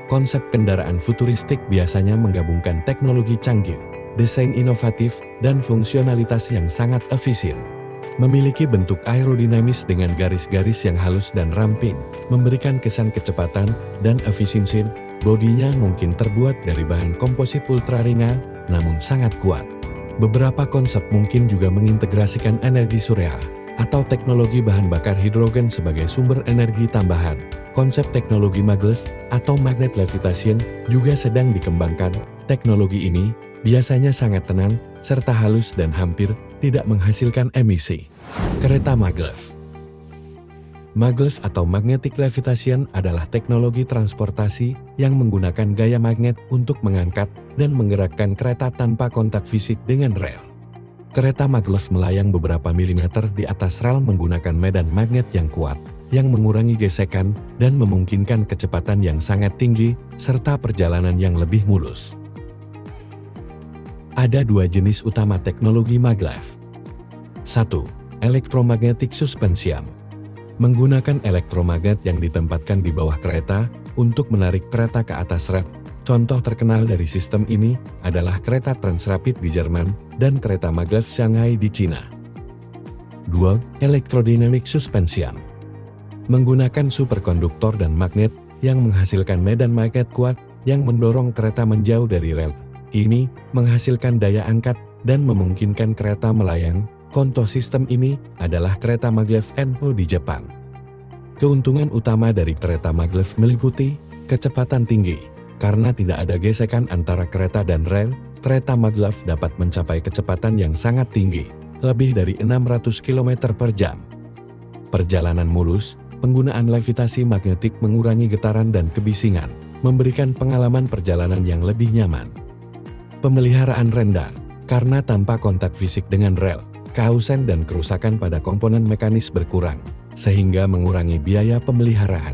Konsep kendaraan futuristik biasanya menggabungkan teknologi canggih, desain inovatif, dan fungsionalitas yang sangat efisien. Memiliki bentuk aerodinamis dengan garis-garis yang halus dan ramping, memberikan kesan kecepatan dan efisiensi. Bodinya mungkin terbuat dari bahan komposit ultra ringan, namun sangat kuat. Beberapa konsep mungkin juga mengintegrasikan energi surya atau teknologi bahan bakar hidrogen sebagai sumber energi tambahan. Konsep teknologi maglev atau magnet levitation juga sedang dikembangkan. Teknologi ini biasanya sangat tenang, serta halus dan hampir tidak menghasilkan emisi. Kereta maglev. Maglev atau magnetic levitation adalah teknologi transportasi yang menggunakan gaya magnet untuk mengangkat dan menggerakkan kereta tanpa kontak fisik dengan rel. Kereta maglev melayang beberapa milimeter di atas rel menggunakan medan magnet yang kuat, yang mengurangi gesekan dan memungkinkan kecepatan yang sangat tinggi, serta perjalanan yang lebih mulus. Ada dua jenis utama teknologi maglev. 1. Electromagnetic suspension. Menggunakan elektromagnet yang ditempatkan di bawah kereta untuk menarik kereta ke atas rel. Contoh terkenal dari sistem ini adalah kereta Transrapid di Jerman dan kereta maglev Shanghai di Cina. 2. Electrodynamic suspension. Menggunakan superkonduktor dan magnet yang menghasilkan medan magnet kuat yang mendorong kereta menjauh dari rel. Ini menghasilkan daya angkat dan memungkinkan kereta melayang. Contoh sistem ini adalah kereta maglev Enpo di Jepang. Keuntungan utama dari kereta maglev meliputi kecepatan tinggi. Karena tidak ada gesekan antara kereta dan rel, kereta maglev dapat mencapai kecepatan yang sangat tinggi, lebih dari 600 km per jam. Perjalanan mulus. Penggunaan levitasi magnetik mengurangi getaran dan kebisingan, memberikan pengalaman perjalanan yang lebih nyaman. Pemeliharaan rendah, karena tanpa kontak fisik dengan rel, kehausan dan kerusakan pada komponen mekanis berkurang, sehingga mengurangi biaya pemeliharaan.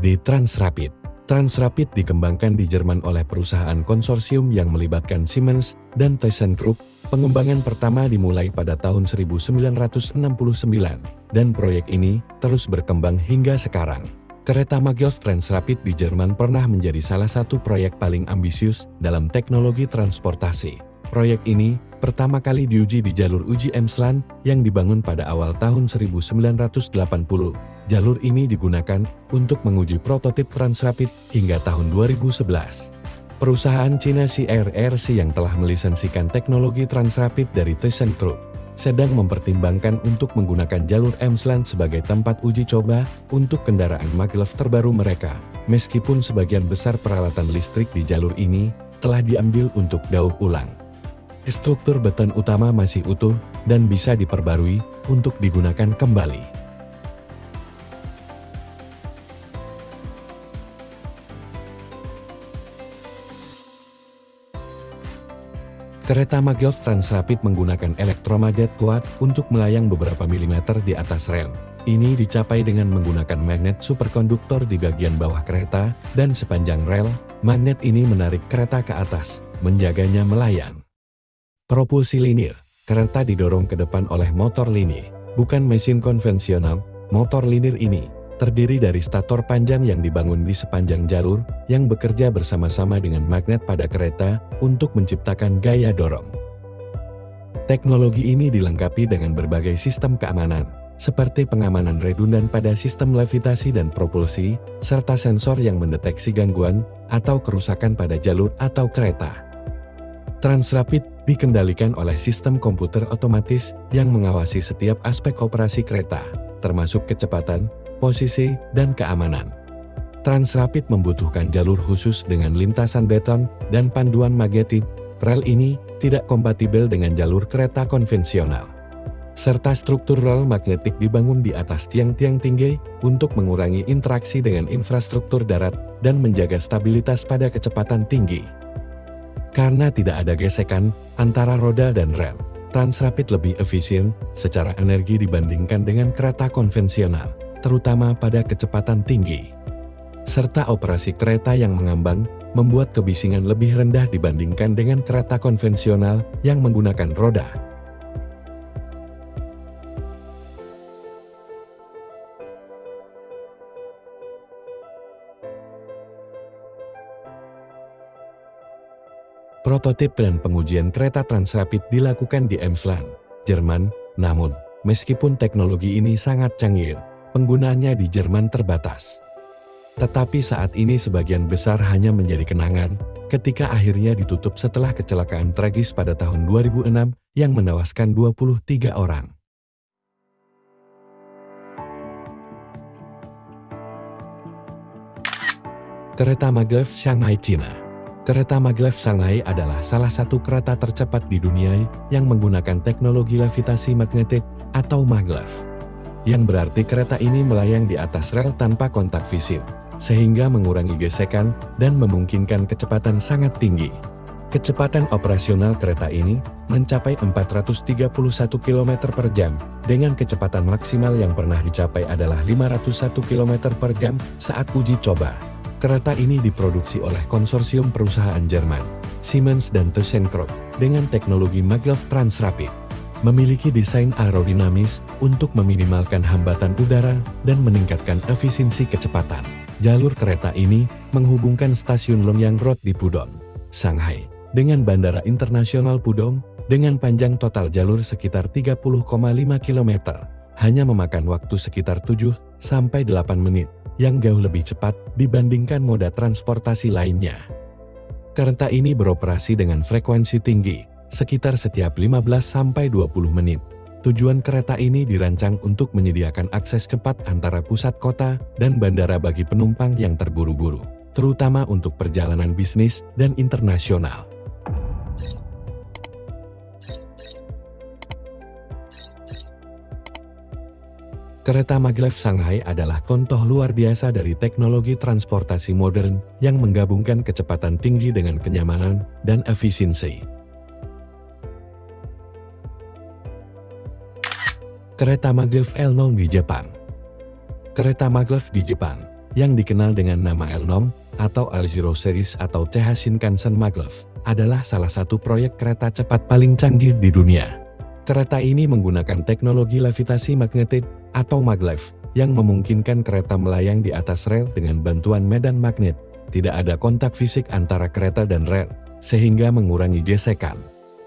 Di Transrapid. Transrapid dikembangkan di Jerman oleh perusahaan konsorsium yang melibatkan Siemens dan ThyssenKrupp. Pengembangan pertama dimulai pada tahun 1969, dan proyek ini terus berkembang hingga sekarang. Kereta maglev Transrapid di Jerman pernah menjadi salah satu proyek paling ambisius dalam teknologi transportasi. Proyek ini pertama kali diuji di jalur uji Emsland yang dibangun pada awal tahun 1980. Jalur ini digunakan untuk menguji prototip Transrapid hingga tahun 2011. Perusahaan Cina CRRC yang telah melisensikan teknologi Transrapid dari ThyssenKrupp sedang mempertimbangkan untuk menggunakan jalur Emsland sebagai tempat uji coba untuk kendaraan maglev terbaru mereka. Meskipun sebagian besar peralatan listrik di jalur ini telah diambil untuk daur ulang. Struktur beton utama masih utuh dan bisa diperbarui untuk digunakan kembali. Kereta maglev Transrapid menggunakan elektromagnet kuat untuk melayang beberapa milimeter di atas rel. Ini dicapai dengan menggunakan magnet superkonduktor di bagian bawah kereta, dan sepanjang rel, magnet ini menarik kereta ke atas, menjaganya melayang. Propulsi linear. Kereta didorong ke depan oleh motor linear, bukan mesin konvensional. Motor linear ini terdiri dari stator panjang yang dibangun di sepanjang jalur, yang bekerja bersama-sama dengan magnet pada kereta untuk menciptakan gaya dorong. Teknologi ini dilengkapi dengan berbagai sistem keamanan, seperti pengamanan redundan pada sistem levitasi dan propulsi, serta sensor yang mendeteksi gangguan atau kerusakan pada jalur atau kereta. Transrapid dikendalikan oleh sistem komputer otomatis yang mengawasi setiap aspek operasi kereta, termasuk kecepatan, posisi, dan keamanan. Transrapid membutuhkan jalur khusus dengan lintasan beton dan panduan magnetik. Rel ini tidak kompatibel dengan jalur kereta konvensional. Serta struktur rel magnetik dibangun di atas tiang-tiang tinggi untuk mengurangi interaksi dengan infrastruktur darat dan menjaga stabilitas pada kecepatan tinggi. Karena tidak ada gesekan antara roda dan rel, Transrapid lebih efisien secara energi dibandingkan dengan kereta konvensional, terutama pada kecepatan tinggi. Serta operasi kereta yang mengambang membuat kebisingan lebih rendah dibandingkan dengan kereta konvensional yang menggunakan roda. Prototip dan pengujian kereta Transrapid dilakukan di Emsland, Jerman, namun, meskipun teknologi ini sangat canggih, penggunaannya di Jerman terbatas. Tetapi saat ini sebagian besar hanya menjadi kenangan, ketika akhirnya ditutup setelah kecelakaan tragis pada tahun 2006 yang menewaskan 23 orang. Kereta Maglev Shanghai, Cina. Kereta Maglev Shanghai adalah salah satu kereta tercepat di dunia yang menggunakan teknologi levitasi magnetik atau maglev. Yang berarti kereta ini melayang di atas rel tanpa kontak fisik, sehingga mengurangi gesekan dan memungkinkan kecepatan sangat tinggi. Kecepatan operasional kereta ini mencapai 431 km per jam, dengan kecepatan maksimal yang pernah dicapai adalah 501 km per jam saat uji coba. Kereta ini diproduksi oleh konsorsium perusahaan Jerman, Siemens dan ThyssenKrupp, dengan teknologi maglev Transrapid. Memiliki desain aerodinamis untuk meminimalkan hambatan udara dan meningkatkan efisiensi kecepatan. Jalur kereta ini menghubungkan stasiun Longyang Road di Pudong, Shanghai, dengan Bandara Internasional Pudong, dengan panjang total jalur sekitar 30,5 km, hanya memakan waktu sekitar 7-8 menit, yang jauh lebih cepat dibandingkan moda transportasi lainnya. Kereta ini beroperasi dengan frekuensi tinggi, sekitar setiap 15-20 menit. Tujuan kereta ini dirancang untuk menyediakan akses cepat antara pusat kota dan bandara bagi penumpang yang terburu-buru, terutama untuk perjalanan bisnis dan internasional. Kereta Maglev Shanghai adalah contoh luar biasa dari teknologi transportasi modern yang menggabungkan kecepatan tinggi dengan kenyamanan dan efisiensi. Kereta Maglev L0 di Jepang. Kereta maglev di Jepang, yang dikenal dengan nama L0 atau L0 Series atau CH Shinkansen Maglev, adalah salah satu proyek kereta cepat paling canggih di dunia. Kereta ini menggunakan teknologi levitasi magnetik atau maglev, yang memungkinkan kereta melayang di atas rel dengan bantuan medan magnet. Tidak ada kontak fisik antara kereta dan rel, sehingga mengurangi gesekan.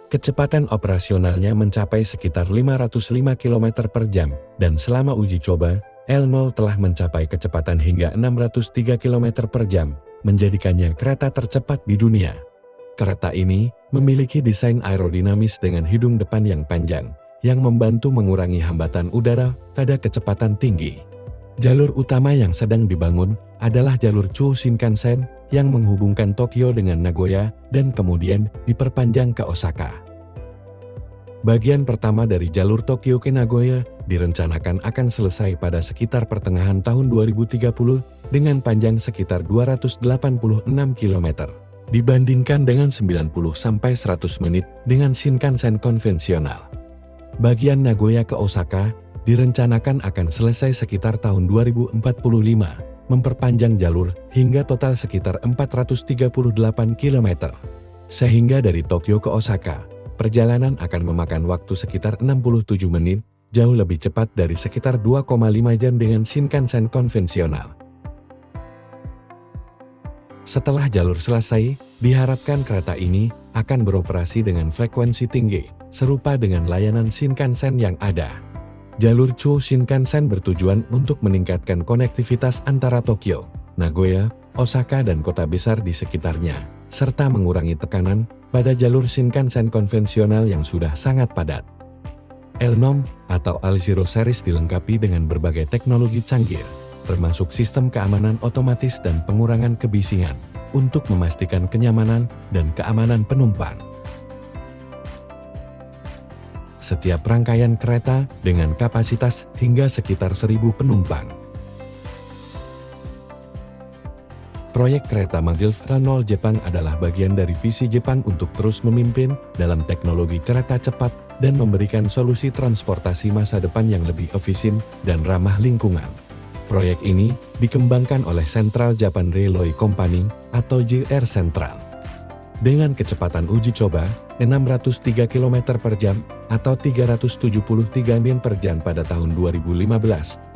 Kecepatan operasionalnya mencapai sekitar 505 km per jam, dan selama uji coba, L0 telah mencapai kecepatan hingga 603 km per jam, menjadikannya kereta tercepat di dunia. Kereta ini memiliki desain aerodinamis dengan hidung depan yang panjang, yang membantu mengurangi hambatan udara pada kecepatan tinggi. Jalur utama yang sedang dibangun adalah jalur Chuo Shinkansen yang menghubungkan Tokyo dengan Nagoya dan kemudian diperpanjang ke Osaka. Bagian pertama dari jalur Tokyo ke Nagoya direncanakan akan selesai pada sekitar pertengahan tahun 2030 dengan panjang sekitar 286 km. Dibandingkan dengan 90-100 menit dengan Shinkansen konvensional. Bagian Nagoya ke Osaka direncanakan akan selesai sekitar tahun 2045, memperpanjang jalur hingga total sekitar 438 km. Sehingga dari Tokyo ke Osaka, perjalanan akan memakan waktu sekitar 67 menit, jauh lebih cepat dari sekitar 2,5 jam dengan Shinkansen konvensional. Setelah jalur selesai, diharapkan kereta ini akan beroperasi dengan frekuensi tinggi, serupa dengan layanan Shinkansen yang ada. Jalur Chuo Shinkansen bertujuan untuk meningkatkan konektivitas antara Tokyo, Nagoya, Osaka dan kota besar di sekitarnya, serta mengurangi tekanan pada jalur Shinkansen konvensional yang sudah sangat padat. L0 atau L0 Series dilengkapi dengan berbagai teknologi canggih, termasuk sistem keamanan otomatis dan pengurangan kebisingan, untuk memastikan kenyamanan dan keamanan penumpang. Setiap rangkaian kereta dengan kapasitas hingga sekitar 1.000 penumpang. Proyek kereta maglev L0 Jepang adalah bagian dari visi Jepang untuk terus memimpin dalam teknologi kereta cepat dan memberikan solusi transportasi masa depan yang lebih efisien dan ramah lingkungan. Proyek ini dikembangkan oleh Central Japan Railway Company atau JR Central. Dengan kecepatan uji coba 603 km per jam atau 373 mil per jam pada tahun 2015,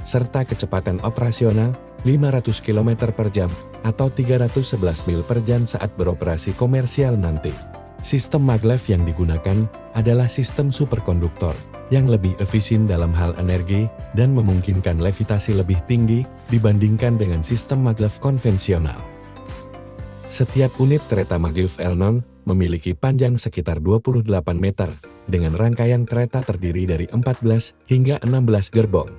serta kecepatan operasional 500 km per jam atau 311 mil per jam saat beroperasi komersial nanti. Sistem maglev yang digunakan adalah sistem superkonduktor yang lebih efisien dalam hal energi dan memungkinkan levitasi lebih tinggi dibandingkan dengan sistem maglev konvensional. Setiap unit kereta maglev L0 memiliki panjang sekitar 28 meter, dengan rangkaian kereta terdiri dari 14 hingga 16 gerbong.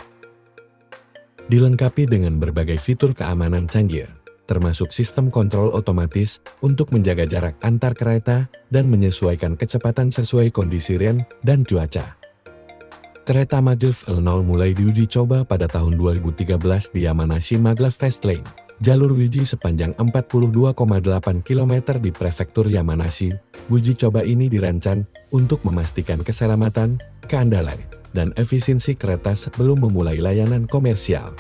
Dilengkapi dengan berbagai fitur keamanan canggih, termasuk sistem kontrol otomatis untuk menjaga jarak antar kereta dan menyesuaikan kecepatan sesuai kondisi rel dan cuaca. Kereta maglev L0 mulai diuji coba pada tahun 2013 di Yamanashi Maglev Test Lane, jalur uji sepanjang 42,8 km di prefektur Yamanashi. Uji coba ini dirancang untuk memastikan keselamatan, keandalan, dan efisiensi kereta sebelum memulai layanan komersial.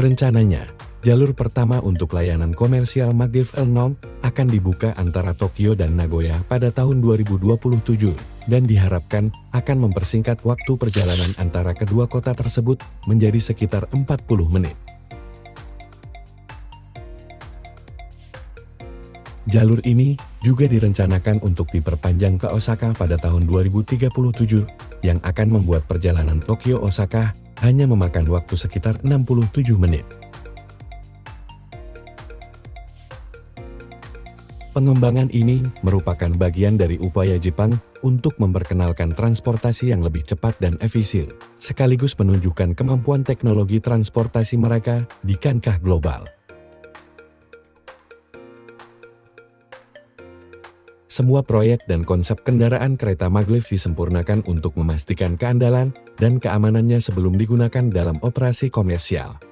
Rencananya, jalur pertama untuk layanan komersial maglev L0 akan dibuka antara Tokyo dan Nagoya pada tahun 2027 dan diharapkan akan mempersingkat waktu perjalanan antara kedua kota tersebut menjadi sekitar 40 menit. Jalur ini juga direncanakan untuk diperpanjang ke Osaka pada tahun 2037, yang akan membuat perjalanan Tokyo-Osaka hanya memakan waktu sekitar 67 menit. Pengembangan ini merupakan bagian dari upaya Jepang untuk memperkenalkan transportasi yang lebih cepat dan efisien, sekaligus menunjukkan kemampuan teknologi transportasi mereka di kancah global. Semua proyek dan konsep kendaraan kereta maglev disempurnakan untuk memastikan keandalan dan keamanannya sebelum digunakan dalam operasi komersial.